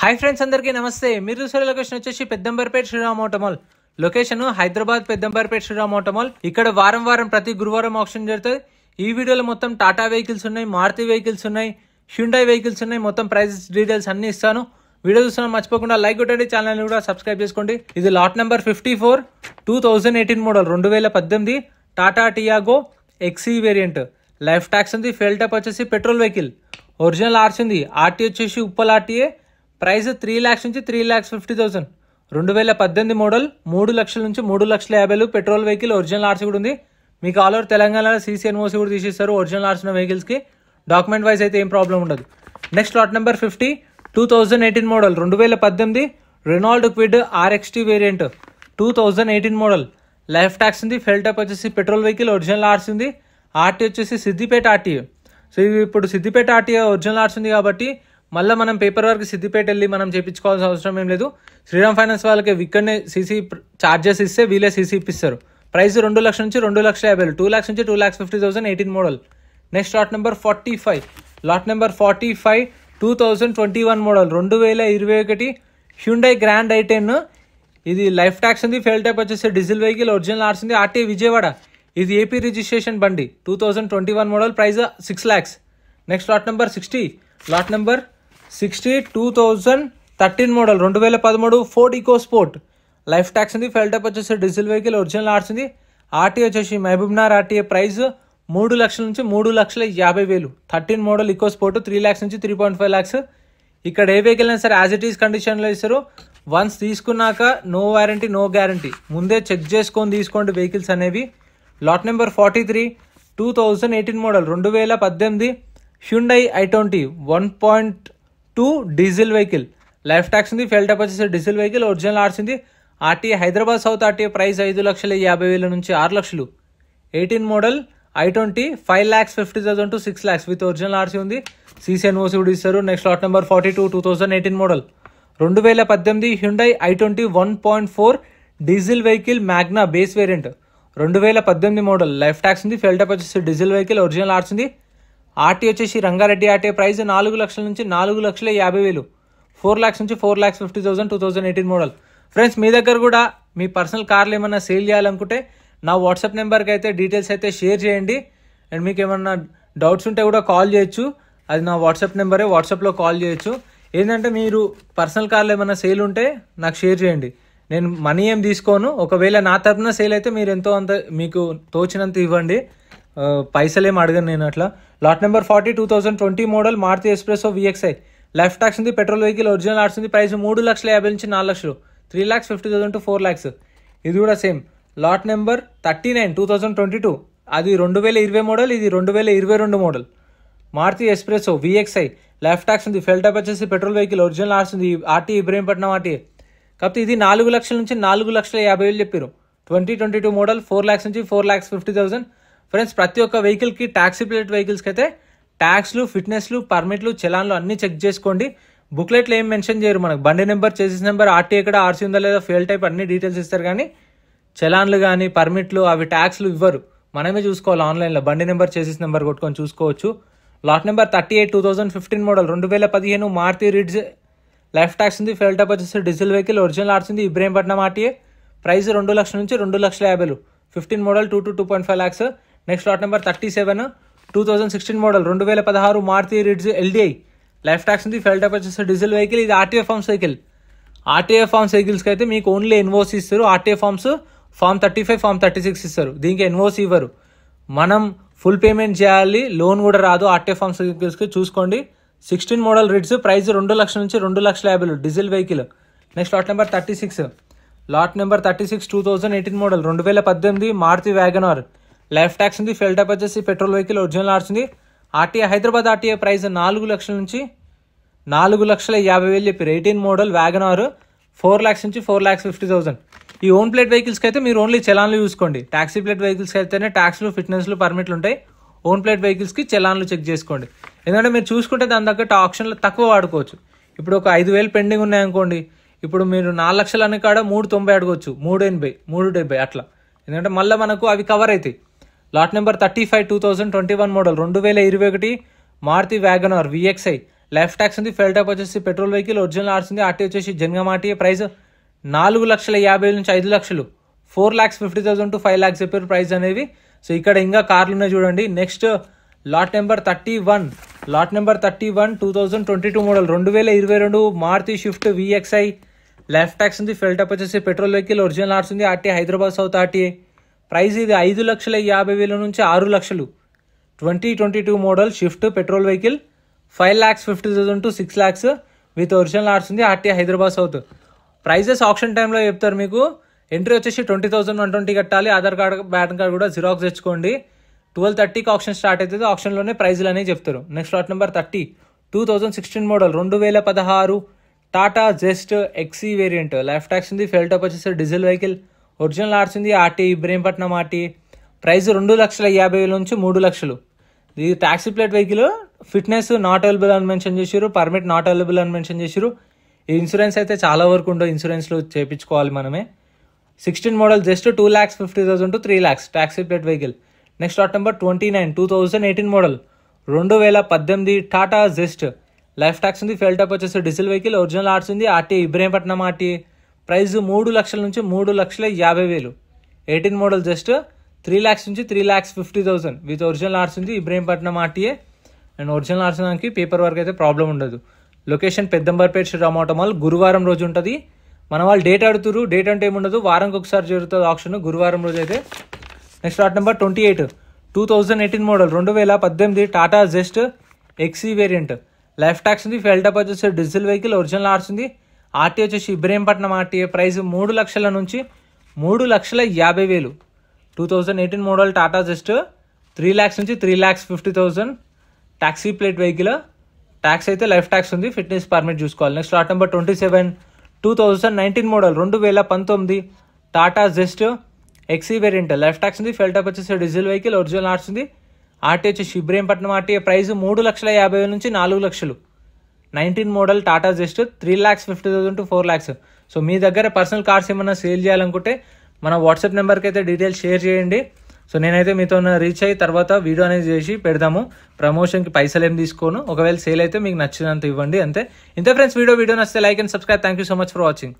Hi friends, అందరికీ నమస్తే. మీరు చూసే లొకేషన్ వచ్చేసి Peddamberpet Sriram auto mall. Location Hyderabad Peddamberpet Sriram auto mall. ఇక్కడ వారం ప్రతి గురువారం ఆప్షన్ జరుగుతుంది. ఈ వీడియోలో మొత్తం టాటా వెహికల్స్ ఉన్నాయి, మారుతి వెహికల్స్ ఉన్నాయి, హ్యుండై వెహికల్స్ ఉన్నాయి. మొత్తం ప్రైస్ డీటెయిల్స్ అన్ని ఇస్తాను. వీడియో చూస్తున్నా మర్చిపోకుండా లైక్ కొట్టండి, ఛానల్ కూడా సబ్స్క్రైబ్ చేసుకోండి. ఇది lot number 54 2018 model 2018 Tata Tiago XE variant. Life tax ఉంది. ఫెయిల్ టైప్ వచ్చేసి పెట్రోల్ వెహికల్. ఒరిజినల్ ఆర్సీ ఉంది. ఆర్టీ వచ్చేసి ఉప్పల్ ఆర్టీఏ. ప్రైస్ 3 lakhs నుంచి 3,50,000. 2018 మోడల్ 3 లక్షల నుంచి 3,50,000 పెట్రోల్ వెహికల్. ఒరిజినల్ ఆర్సీ కూడా ఉంది. మీకు ఆల్ ఓవర్ తెలంగాణలో CCNOC కూడా తీసిస్తారు. ఒరిజినల్ ఆర్సీ ఉన్న వెహికల్స్కి డాక్యుమెంట్ వైజ్ అయితే ఏం ప్రాబ్లం ఉండదు. Next lot number 50 2018 model 2018 Renault Kwid RXT variant 2018 model. Life tax ఉంది. ఫెయిల్ టైప్ వచ్చేసి పెట్రోల్ వెహికల్. ఒరిజినల్ ఆర్సీ ఉంది. ఆర్టీ వచ్చేసి సిద్దిపేట ఆర్టీఏ. సో ఇది ఇప్పుడు సిద్దిపేట ఆర్టీఏ ఒరిజినల్ ఆర్సీ ఉంది కాబట్టి మళ్ళీ మనం పేపర్ వర్క్ సిద్దిపేట వెళ్ళి మనం చేయించుకోవాల్సిన అవసరం ఏం లేదు. శ్రీరామ్ ఫైనాన్స్ వాళ్ళకి ఇక్కడనే సీసీ చార్జెస్ ఇస్తే వీళ్ళే సీసీ ఇప్పిస్తారు. ప్రైస్ 2 లక్షల నుంచి 2,50,000, 2 lakhs నుంచి 2,50,000 18 మోడల్. Next lot number 45 2021 model 2021 Hyundai Grand i10. ఇది లైఫ్ ట్యాక్స్ ఉంది. ఫెయిల్ టైప్ వచ్చేసి డీజిల్ వెహికల్. ఒరిజినల్ ఆర్సీ ఉంది. ఆర్టీ విజయవాడ. ఇది ఏపీ రిజిస్ట్రేషన్ బండి. 2021 model. Price 6 lakhs. Next lot number 60 2013 model 2013 Ford EcoSport. Life tax ఉంది. Fuel type వచ్చేసి diesel vehicle. Original RC ఉంది. RT వచ్చేసి మహబూబ్నగర్ ఆర్టీఏ. ప్రైస్ 3 లక్షల నుంచి 3,50,000. 13 మోడల్ ఈకో స్పోర్ట్. 3 lakhs నుంచి 3.5 lakhs. ఇక్కడ ఏ వెహికల్ అయినా సరే యాజ్ ఇట్ ఈస్ కండిషన్లో ఇస్తారు. వన్స్ తీసుకున్నాక నో వారంటీ నో గ్యారంటీ. ముందే చెక్ చేసుకొని తీసుకోండి వెహికల్స్ అనేవి. Lot number 43 2018 model 2018 Hyundai i20 1.2 diesel vehicle. Life tax ఉంది. ఫెయిల్ టైప్ వచ్చేసి డీజిల్ వెహికల్. ఒరిజినల్ ఆర్సీ ఉంది. RTA Hyderabad south RTA. Price 5,50,000 నుంచి 6 లక్షలు. 18 model i20 5,50,000 to 6 lakhs with original RC ఉంది. CCNOC కూడా ఇస్తారు. Next lot number 42 2018 model 2018 Hyundai i20 1.4 diesel vehicle Magna base variant. 2018 model. Life tax ఉంది. Fuel type వచ్చేసి diesel vehicle. Original RC ఉంది. RT వచ్చేసి Rangareddy RTA. Price 4 లక్షల నుంచి 4,50,000. 4 lakhs నుంచి 4,50,000 2018 మోడల్. ఫ్రెండ్స్, మీ దగ్గర కూడా మీ పర్సనల్ కార్లు ఏమన్నా సేల్ చేయాలనుకుంటే నా వాట్సాప్ నెంబర్కి అయితే డీటెయిల్స్ అయితే షేర్ చేయండి. అండ్ మీకు ఏమన్నా డౌట్స్ ఉంటే కూడా కాల్ చేయొచ్చు. అది నా వాట్సాప్ నెంబరే. వాట్సాప్లో కాల్ చేయొచ్చు. ఏంటంటే మీరు పర్సనల్ కార్లు ఏమన్నా సేల్ ఉంటే నాకు షేర్ చేయండి. నేను మనీ ఏం తీసుకోను. ఒకవేళ నా తరపున సేల్ అయితే మీరు ఎంతో అంత మీకు తోచినంత ఇవ్వండి. పైసలు ఏం అడగను నేను అట్లా. Lot number 40 2020 model Maruti espresso VXI. Life tax ఉంది. Petrol vehicle. ఒరిజినల్ ఆర్సీ ఉంది. ప్రైస్ 3,50,000 నుంచి 4 లక్షలు. 3,50,000 to 4 lakhs. ఇది కూడా సేమ్. లాట్ నెంబర్ 39 2022 అది 2020 మోడల్. ఇది 2022 model Maruti espresso VXI. Life tax ఉంది. ఫెయిల్ టైప్ వచ్చేసి పెట్రోల్ వెహికల్. ఒరిజినల్ ఆర్సీ ఉంది. RT Ibrahimpatnam RTA. కాకపోతే ఇది 4 లక్షల నుంచి 4,50,000 చెప్పారు. 2022 మోడల్. 4 lakhs నుంచి 4,50,000. ఫ్రెండ్స్, ప్రతి ఒక్క వెహికల్కి ట్యాక్సీ ప్లేట్ వెహికల్స్కి అయితే ట్యాక్స్లు, ఫిట్నెస్లు, పర్మిట్లు, చలాన్లు అన్నీ చెక్ చేసుకోండి. బుక్లెట్లు ఏం మెన్షన్ చేయరు. మనకు బండి నెంబర్, చేసేస్ నెంబర్, ఆర్టీ ఎక్కడ, ఆర్సీ ఉందా లేదా, ఫెయిల్ టైప్ అన్ని డీటెయిల్స్ ఇస్తారు. కానీ చలాన్లు కానీ పర్మిట్లు అవి ట్యాక్స్లు ఇవ్వరు. మనమే చూసుకోవాలి ఆన్లైన్లో. బండి నెంబర్, చేసేస్ నెంబర్ కొట్టుకొని చూసుకోవచ్చు. Lot number 38 2015 model 2015 Maruti Ritz. Life tax ఉంది. ఫెయిల్ టైప్ వచ్చేసి డీజిల్ వెహికల్. ఒరిజినల్ ఆర్సీ ఉంది. ఇబ్రహీంపట్నం ఆర్టీఏ. ప్రైస్ 2 లక్షల నుంచి 2,50,000. 15 model 2 to 2.5 lakhs. Next lot number 37 2016 model 2016 Maruti Ritz LDI. Life tax ఉంది. ఫెయిల్ టైప్ వచ్చేసి డీజిల్ వెహికల్. ఇది RTA farms vehicle. RTA farms వెహికల్స్కి అయితే మీకు ఓన్లీ ఎన్ఓసి ఇస్తారు. ఆర్టీఏ ఫార్మ్స్ ఫార్మ్ 35 ఫార్మ్ 36 ఇస్తారు. దీనికి ఎన్ఓసి ఇవ్వరు. మనం ఫుల్ పేమెంట్ చేయాలి. లోన్ కూడా రాదు ఆర్టీఏ ఫార్మ్స్ వెహికల్స్కి. చూసుకోండి. 16 మోడల్ రిడ్జ్. ప్రైస్ 2 లక్షల నుంచి 2,50,000 diesel vehicle. Next lot number 36 2018 model 2018 Maruti WagonR. Life tax ఉంది. ఫెయిల్ టైప్ వచ్చేసి పెట్రోల్ వెహికల్. ఒరిజినల్ ఆర్సీ ఉంది. RTA Hyderabad RTA. ప్రైస్ 4 లక్షల నుంచి 4,50,000 చెప్పారు. 18 మోడల్ వ్యాగనార్. 4 lakhs నుంచి 4,50,000. ఈ ఓన్ ప్లేట్ వెహికల్స్కి అయితే మీరు ఓన్లీ చలాన్లు చూసుకోండి. ట్యాక్సీ ప్లేట్ వెహికల్స్కి అయితేనే ట్యాక్స్లు, ఫిట్నెస్లు, పర్మిట్లు ఉంటాయి. ఓన్ ప్లేట్ వెహికల్స్కి చలాన్లు చెక్ చేసుకోండి. ఎందుకంటే మీరు చూసుకుంటే దాని తగ్గట్టు ఆప్షన్లో తక్కువ వాడుకోవచ్చు. ఇప్పుడు ఒక 5,000 పెండింగ్ ఉన్నాయనుకోండి. ఇప్పుడు మీరు 4 లక్షలు అనే కాడ 3,90 అడగవచ్చు. 3,80 3,70 అట్లా. ఎందుకంటే మళ్ళీ మనకు అవి కవర్ అవుతాయి. Lot number 35 2021 model 2021 Maruti WagonR VXI. Life tax ఉంది. ఫెయిల్ టైప్ వచ్చేసి పెట్రోల్ వెహికల్, ఒరిజినల్ ఆర్సీ ఉంది. ఆర్టీ వచ్చేసి జనగామ ఆర్టీఏ. ప్రైస్ 4,50,000 నుంచి 5 లక్షలు, 4,50,000 to 5 lakhs చెప్పారు ప్రైస్ అనేవి. సో ఇక్కడ ఇంకా కార్లు ఉన్నాయి చూడండి. Next lot number 31, 2022 model 2022 Maruti Swift VXI. Life tax ఉంది. ఫెయిల్ టైప్ వచ్చేసి పెట్రోల్ వెహికల్, ఒరిజినల్ ఆర్సీ ఉంది. RTA Hyderabad south RTA. Price ఇది 5,50,000 నుంచి 6 లక్షలు. 2022 model Swift petrol vehicle, 5,50,000 to 6 lakhs with original ఆర్ట్స్ ఉంది. RTA Hyderabad south. Prices auction టైంలో చెప్తారు మీకు. ఎంట్రీ వచ్చేసి 20,120 కట్టాలి. ఆధార్ కార్డ్, పాన్ కార్డ్ కూడా జిరాక్స్ తెచ్చుకోండి. 12:30కి ఆప్షన్ స్టార్ట్ అవుతుంది. ఆప్షన్లోనే ప్రైజ్లు అనేవి చెప్తారు. Next lot number 30, 2016 model 2016 Tata Zest XE variant. Life tax ఉంది. ఫెయిల్ టైప్ వచ్చేసి డీజిల్ వెహికల్, ఒరిజినల్ ఆర్ట్స్ ఉంది. RTA Ibrahimpatnam RTA. ప్రైస్ 2,50,000 నుంచి 3 లక్షలు. ఇది taxi plate vehicle. Fitness not available అని మెన్షన్ చేసారు. పర్మిట్ నాట్ అవైలబుల్ అని మెన్షన్ చేసారు. ఈ ఇన్సూరెన్స్ అయితే చాలా వరకు ఉండవు. ఇన్సూరెన్స్లో చేయించుకోవాలి మనమే. 16 model just 2,50,000 to 3 lakhs taxi plate vehicle. Next lot number 29, 2018 model 2018 Tata Zest. Life tax ఉంది. ఫెయిల్ టైప్ వచ్చేసి డీజిల్ వెహికల్, ఒరిజినల్ ఆర్ట్స్ ఉంది. RTA Ibrahimpatnam RTA. ప్రైస్ 3 లక్షల నుంచి 3,50,000. 18 మోడల్ జస్ట్ 3 lakhs నుంచి 3,50,000 విత్ ఒరిజినల్ ఆర్ట్స్ ఉంది. ఇబ్రహీంపట్నం ఆర్టీఏ. అండ్ ఒరిజినల్ ఆర్ట్స్ దానికి పేపర్ వర్క్ అయితే ప్రాబ్లం ఉండదు. Location Peddamberpet Shriram auto mall. గురువారం రోజు ఉంటుంది. మన వాళ్ళు డేట్ అడుగుతారు. డేట్ అంటే ఏముండదు, వారంకి ఒకసారి జరుగుతుంది ఆప్షన్. గురువారం రోజు అయితే. Next lot number 28, 2018 model 2018 Tata Zest XE variant. Life tax ఉంది. ఫెయిల్ టైప్ వచ్చేసి డీజిల్ వెహికల్, ఒరిజినల్ ఆర్ట్స్ ఉంది. ఆర్టీఏ వచ్చేసి ఇబ్రహీంపట్నం ఆర్టీఏ. ప్రైస్ 3 లక్షల నుంచి 3,50,000. 2018 మోడల్ టాటా జెస్ట్ 3 lakhs నుంచి 3,50,000 ట్యాక్సీ ప్లేట్ వెహికల్. ట్యాక్స్ అయితే లైఫ్ ట్యాక్స్ ఉంది. ఫిట్నెస్ పర్మిట్ చూసుకోవాలి. Next lot number 27, 2019 model 2019 Tata Zest XE variant. Life tax ఉంది. ఫెయిల్ టైప్ వచ్చేసి డీజిల్ వెహికల్, ఒరిజినల్ ఆర్ట్స్ ఉంది. ఆర్టీఏ వచ్చేసి ఇబ్రహీంపట్నం ఆర్టీఏ. ప్రైస్ 3,50,000 నుంచి 4 లక్షలు. 19 model Tata Zest 3,50,000 to 4 lakhs. So మీ దగ్గర పర్సనల్ కార్స్ ఏమైనా సేల్ చేయాలనుకుంటే మన వాట్సాప్ నెంబర్కి అయితే డీటెయిల్స్ షేర్ చేయండి. సో నేనైతే మీతో రీచ్ అయ్యి తర్వాత వీడియో అనేది చేసి పెడదాము. ప్రమోషన్కి పైసలు ఏం తీసుకోను. ఒకవేళ సేల్ అయితే మీకు నచ్చినంత ఇవ్వండి అంతే. ఇంతే ఫ్రెండ్స్, వీడియో నచ్చితే like and subscribe. Thank you so much for watching.